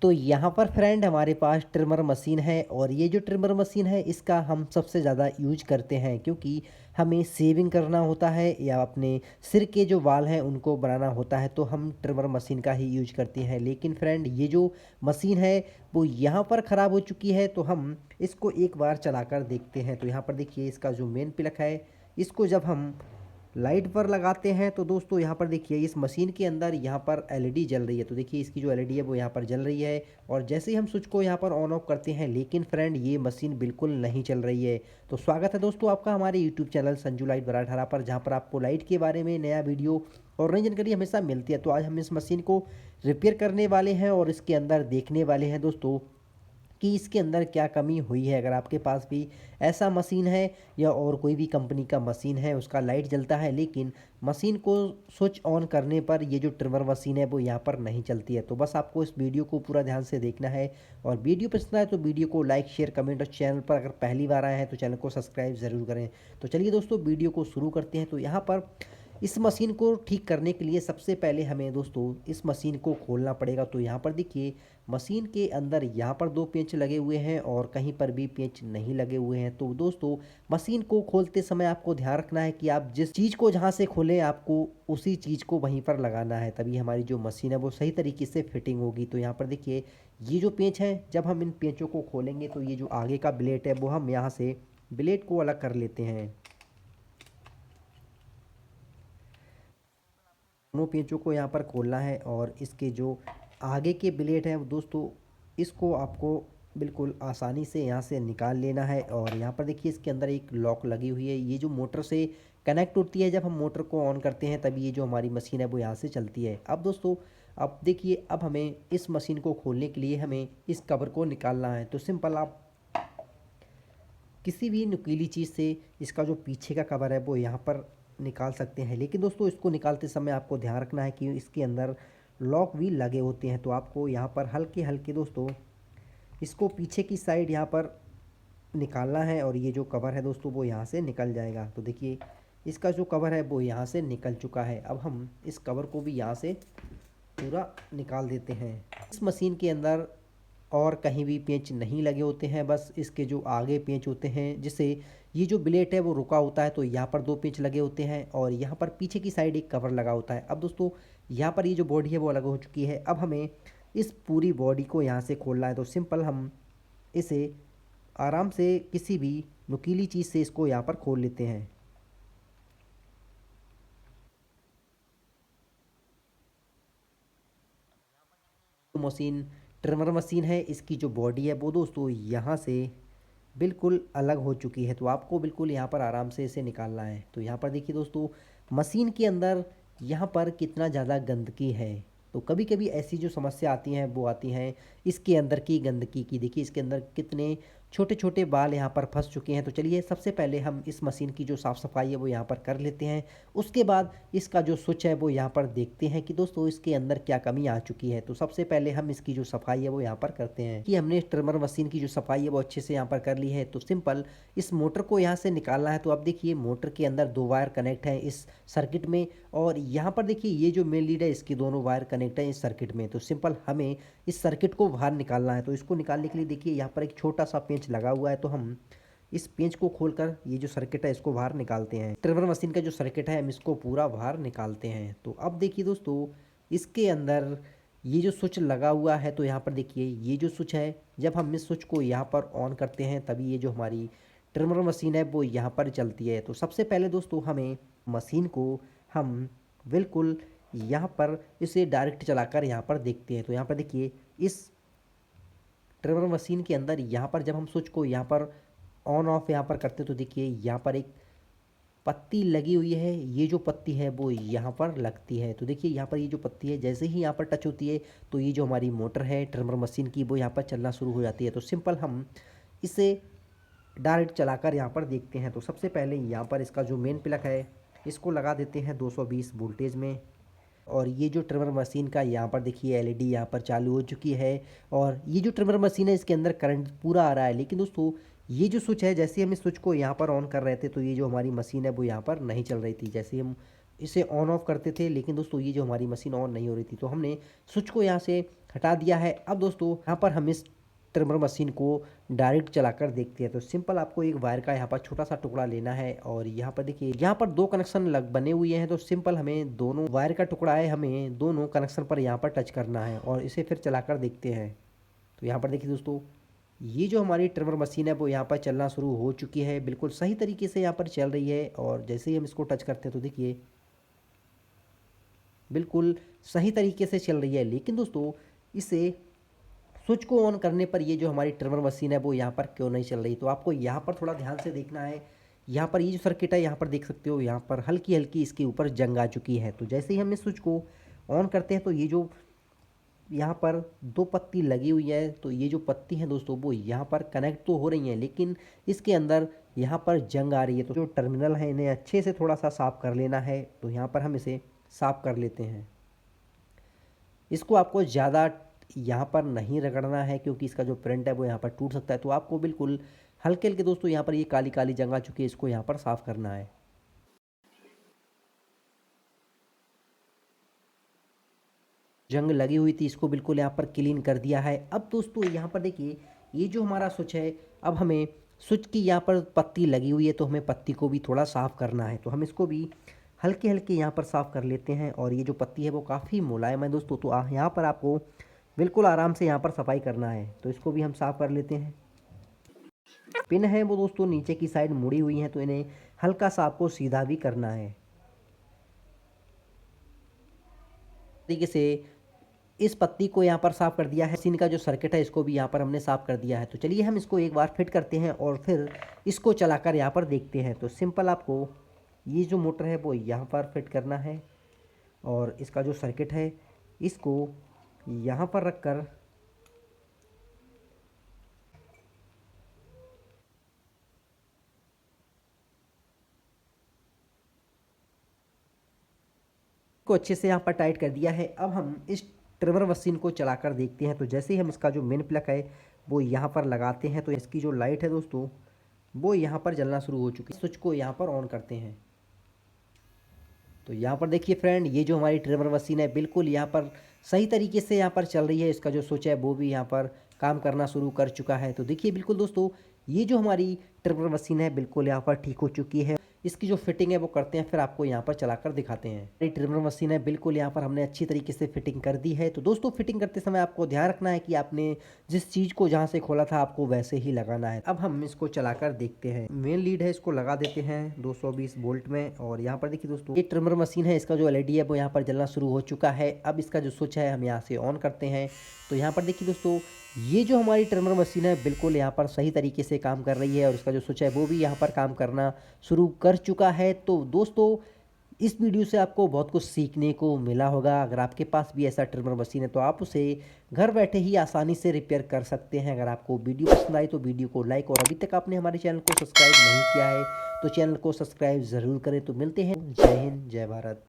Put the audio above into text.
तो यहाँ पर फ्रेंड हमारे पास ट्रिमर मशीन है और ये जो ट्रिमर मशीन है इसका हम सबसे ज़्यादा यूज करते हैं क्योंकि हमें शेविंग करना होता है या अपने सिर के जो बाल हैं उनको बनाना होता है तो हम ट्रिमर मशीन का ही यूज करते हैं। लेकिन फ्रेंड ये जो मशीन है वो यहाँ पर ख़राब हो चुकी है तो हम इसको एक बार चलाकर देखते हैं। तो यहाँ पर देखिए इसका जो मेन प्लग है इसको जब हम लाइट पर लगाते हैं तो दोस्तों यहाँ पर देखिए इस मशीन के अंदर यहाँ पर एलईडी जल रही है। तो देखिए इसकी जो एलईडी है वो यहाँ पर जल रही है और जैसे ही हम स्विच को यहाँ पर ऑन ऑफ करते हैं लेकिन फ्रेंड ये मशीन बिल्कुल नहीं चल रही है। तो स्वागत है दोस्तों आपका हमारे यूट्यूब चैनल संजू लाइट 1218 पर, जहाँ पर आपको लाइट के बारे में नया वीडियो और नई जानकारी हमेशा मिलती है। तो आज हम इस मशीन को रिपेयर करने वाले हैं और इसके अंदर देखने वाले हैं दोस्तों कि इसके अंदर क्या कमी हुई है। अगर आपके पास भी ऐसा मशीन है या और कोई भी कंपनी का मशीन है उसका लाइट जलता है लेकिन मशीन को स्विच ऑन करने पर ये जो ट्रिमर मशीन है वो यहाँ पर नहीं चलती है, तो बस आपको इस वीडियो को पूरा ध्यान से देखना है। और वीडियो पसंद आए तो वीडियो को लाइक शेयर कमेंट और चैनल पर अगर पहली बार आए हैं तो चैनल को सब्सक्राइब ज़रूर करें। तो चलिए दोस्तों वीडियो को शुरू करते हैं। तो यहाँ पर इस मशीन को ठीक करने के लिए सबसे पहले हमें दोस्तों इस मशीन को खोलना पड़ेगा। तो यहाँ पर देखिए मशीन के अंदर यहाँ पर 2 पेंच लगे हुए हैं और कहीं पर भी पेंच नहीं लगे हुए हैं। तो दोस्तों मशीन को खोलते समय आपको ध्यान रखना है कि आप जिस चीज़ को जहाँ से खोलें आपको उसी चीज़ को वहीं पर लगाना है, तभी हमारी जो मशीन है वो सही तरीके से फिटिंग होगी। तो यहाँ पर देखिए ये जो पेंच है, जब हम इन पेंचों को खोलेंगे तो ये जो आगे का ब्लेड है वो हम यहाँ से ब्लेड को अलग कर लेते हैं। दोनों पेंचों को यहाँ पर खोलना है और इसके जो आगे के ब्लेड हैं वो दोस्तों इसको आपको बिल्कुल आसानी से यहाँ से निकाल लेना है। और यहाँ पर देखिए इसके अंदर एक लॉक लगी हुई है, ये जो मोटर से कनेक्ट होती है। जब हम मोटर को ऑन करते हैं तभी ये जो हमारी मशीन है वो यहाँ से चलती है। अब दोस्तों अब देखिए अब हमें इस मशीन को खोलने के लिए हमें इस कवर को निकालना है। तो सिंपल आप किसी भी नुकीली चीज़ से इसका जो पीछे का कवर है वो यहाँ पर निकाल सकते हैं। लेकिन दोस्तों इसको निकालते समय आपको ध्यान रखना है कि इसके अंदर लॉक भी लगे होते हैं। तो आपको यहाँ पर हल्के हल्के दोस्तों इसको पीछे की साइड यहाँ पर निकालना है और ये जो कवर है दोस्तों वो यहाँ से निकल जाएगा। तो देखिए इसका जो कवर है वो यहाँ से निकल चुका है। अब हम इस कवर को भी यहाँ से पूरा निकाल देते हैं। इस मशीन के अंदर और कहीं भी पेंच नहीं लगे होते हैं, बस इसके जो आगे पेंच होते हैं जिससे ये जो ब्लेड है वो रुका होता है। तो यहाँ पर 2 पेंच लगे होते हैं और यहाँ पर पीछे की साइड एक कवर लगा होता है। अब दोस्तों यहाँ पर ये जो बॉडी है वो अलग हो चुकी है। अब हमें इस पूरी बॉडी को यहाँ से खोलना है। तो सिंपल हम इसे आराम से किसी भी नुकीली चीज़ से इसको यहाँ पर खोल लेते हैं। तो मशीन ट्रिमर मशीन है, इसकी जो बॉडी है वो दोस्तों यहाँ से बिल्कुल अलग हो चुकी है। तो आपको बिल्कुल यहाँ पर आराम से इसे निकालना है। तो यहाँ पर देखिए दोस्तों मशीन के अंदर यहाँ पर कितना ज़्यादा गंदगी है। तो कभी कभी ऐसी जो समस्या आती हैं वो आती हैं इसके अंदर की गंदगी की। देखिए इसके अंदर कितने छोटे छोटे बाल यहाँ पर फंस चुके हैं। तो चलिए सबसे पहले हम इस मशीन की जो साफ़ सफाई है वो यहाँ पर कर लेते हैं। उसके बाद इसका जो स्विच है वो यहाँ पर देखते हैं कि दोस्तों इसके अंदर क्या कमी आ चुकी है। तो सबसे पहले हम इसकी जो सफाई है वो यहाँ पर करते हैं कि हमने ट्रिमर मशीन की जो सफाई है वो अच्छे से यहाँ पर कर ली है। तो सिंपल इस मोटर को यहाँ से निकालना है। तो अब देखिए मोटर के अंदर 2 वायर कनेक्ट हैं इस सर्किट में और यहाँ पर देखिए ये जो मेन लीड है इसकी दोनों वायर कनेक्ट हैं इस सर्किट में। तो सिंपल हमें इस सर्किट को बाहर निकालना है। तो इसको निकालने के लिए देखिए यहाँ पर एक छोटा सा पेंच लगा हुआ है। तो हम इस पेंच को खोलकर ये जो सर्किट है इसको बाहर निकालते हैं। ट्रिमर मशीन का जो सर्किट है हम इसको पूरा बाहर निकालते हैं। तो अब देखिए दोस्तों इसके अंदर ये जो स्विच लगा हुआ है तो यहाँ पर देखिए ये जो स्विच है जब हम इस स्विच को यहाँ पर ऑन करते हैं तभी ये जो हमारी ट्रिमर मशीन है वो यहाँ पर चलती है। तो सबसे पहले दोस्तों हमें मशीन को हम बिल्कुल यहाँ पर इसे डायरेक्ट चलाकर यहाँ पर देखते हैं। तो यहाँ पर देखिए इस ट्रिमर मशीन के अंदर यहाँ पर जब हम स्विच को यहाँ पर ऑन ऑफ यहाँ पर करते हैं तो देखिए यहाँ पर एक पत्ती लगी हुई है। ये जो पत्ती है वो यहाँ पर लगती है। तो देखिए यहाँ पर ये जो पत्ती है जैसे ही यहाँ पर टच होती है तो ये जो हमारी मोटर है ट्रिमर मशीन की वो यहाँ पर चलना शुरू हो जाती है। तो सिंपल हम इसे डायरेक्ट चलाकर यहाँ पर देखते हैं। तो सबसे पहले यहाँ पर इसका जो मेन प्लग है इसको लगा देते हैं 220 वोल्टेज में। और ये जो ट्रिमर मशीन का यहाँ पर देखिए एलईडी यहाँ पर चालू हो चुकी है और ये जो ट्रिमर मशीन है इसके अंदर करंट पूरा आ रहा है। लेकिन दोस्तों ये जो स्विच है जैसे हम इस स्विच को यहाँ पर ऑन कर रहे थे तो ये जो हमारी मशीन है वो यहाँ पर नहीं चल रही थी। जैसे हम इसे ऑन ऑफ करते थे लेकिन दोस्तों ये जो हमारी मशीन ऑन नहीं हो रही थी तो हमने स्विच को यहाँ से हटा दिया है। अब दोस्तों यहाँ पर हम इस ट्रिमर मशीन को डायरेक्ट चलाकर देखते हैं। तो सिंपल आपको एक वायर का यहाँ पर छोटा सा टुकड़ा लेना है और यहाँ पर देखिए यहाँ पर दो कनेक्शन लग बने हुए हैं। तो सिंपल हमें दोनों वायर का टुकड़ा है, हमें दोनों कनेक्शन पर यहाँ पर टच करना है और इसे फिर चलाकर देखते हैं। तो यहाँ पर देखिए दोस्तों, ये जो हमारी ट्रिमर मशीन है वो यहाँ पर चलना शुरू हो चुकी है, बिल्कुल सही तरीके से यहाँ पर चल रही है। और जैसे ही हम इसको टच करते हैं तो देखिए बिल्कुल सही तरीके से चल रही है। लेकिन दोस्तों इसे स्विच को ऑन करने पर ये जो हमारी ट्रिमर मशीन है वो यहाँ पर क्यों नहीं चल रही। तो आपको यहाँ पर थोड़ा ध्यान से देखना है। यहाँ पर ये जो सर्किट है यहाँ पर देख सकते हो, यहाँ पर हल्की हल्की इसके ऊपर जंग आ चुकी है। तो जैसे ही हम इस स्विच को ऑन करते हैं तो ये जो यहाँ पर दो पत्ती लगी हुई है, तो ये जो पत्ती है दोस्तों वो यहाँ पर कनेक्ट तो हो रही हैं, लेकिन इसके अंदर यहाँ पर जंग आ रही है। तो जो टर्मिनल है इन्हें अच्छे से थोड़ा सा साफ़ कर लेना है। तो यहाँ पर हम इसे साफ़ कर लेते हैं। इसको आपको ज़्यादा यहाँ पर नहीं रगड़ना है क्योंकि इसका जो प्रिंट है वो यहाँ पर टूट सकता है। तो आपको बिल्कुल हल्के हल्के दोस्तों यहाँ पर ये काली काली जंग आ चुकी है, इसको यहाँ पर साफ़ करना है। जंग लगी हुई थी इसको बिल्कुल यहाँ पर क्लीन कर दिया है। अब दोस्तों यहाँ पर देखिए ये जो हमारा स्विच है, अब हमें स्विच की यहाँ पर पत्ती लगी हुई है तो हमें पत्ती को भी थोड़ा साफ़ करना है। तो हम इसको भी हल्के हल्के यहाँ पर साफ़ कर लेते हैं। और ये जो पत्ती है वो काफ़ी मुलायम है दोस्तों, तो यहाँ पर आपको बिल्कुल आराम से यहाँ पर सफाई करना है। तो इसको भी हम साफ़ कर लेते हैं। पिन है वो दोस्तों नीचे की साइड मुड़ी हुई है, तो इन्हें हल्का सा आपको सीधा भी करना है। तरीके से इस पत्ती को यहाँ पर साफ़ कर दिया है। मशीन का जो सर्किट है इसको भी यहाँ पर हमने साफ़ कर दिया है। तो चलिए हम इसको एक बार फिट करते हैं और फिर इसको चलाकर यहाँ पर देखते हैं। तो सिंपल आपको ये जो मोटर है वो यहाँ पर फिट करना है और इसका जो सर्किट है इसको यहाँ पर रखकर को अच्छे से यहाँ पर टाइट कर दिया है। अब हम इस ट्रिमर मशीन को चलाकर देखते हैं। तो जैसे ही हम इसका जो मेन प्लग है वो यहाँ पर लगाते हैं तो इसकी जो लाइट है दोस्तों वो यहाँ पर जलना शुरू हो चुकी है। स्विच को यहाँ पर ऑन करते हैं तो यहाँ पर देखिए फ्रेंड, ये जो हमारी ट्रिमर मशीन है बिल्कुल यहाँ पर सही तरीके से यहाँ पर चल रही है। इसका जो स्विच है वो भी यहाँ पर काम करना शुरू कर चुका है। तो देखिए बिल्कुल दोस्तों, ये जो हमारी ट्रिमर मशीन है बिल्कुल यहाँ पर ठीक हो चुकी है। इसकी जो फिटिंग है वो करते हैं, फिर आपको यहाँ पर चलाकर दिखाते हैं। ये ट्रिमर मशीन है बिल्कुल यहाँ पर हमने अच्छी तरीके से फिटिंग कर दी है। तो दोस्तों फिटिंग करते समय आपको ध्यान रखना है कि आपने जिस चीज़ को जहाँ से खोला था आपको वैसे ही लगाना है। अब हम इसको चलाकर देखते हैं। मेन लीड है इसको लगा देते हैं 220 वोल्ट में। और यहाँ पर देखिए दोस्तों, ये ट्रिमर मशीन है, इसका जो एलईडी है वो यहाँ पर जलना शुरू हो चुका है। अब इसका जो स्विच है हम यहाँ से ऑन करते हैं। तो यहाँ पर देखिए दोस्तों, ये जो हमारी ट्रिमर मशीन है बिल्कुल यहाँ पर सही तरीके से काम कर रही है और इसका जो स्विच है वो भी यहाँ पर काम करना शुरू कर चुका है। तो दोस्तों इस वीडियो से आपको बहुत कुछ सीखने को मिला होगा। अगर आपके पास भी ऐसा ट्रिमर मशीन है तो आप उसे घर बैठे ही आसानी से रिपेयर कर सकते हैं। अगर आपको वीडियो पसंद आई तो वीडियो को लाइक, और अभी तक आपने हमारे चैनल को सब्सक्राइब नहीं किया है तो चैनल को सब्सक्राइब ज़रूर करें। तो मिलते हैं। जय हिंद, जय भारत।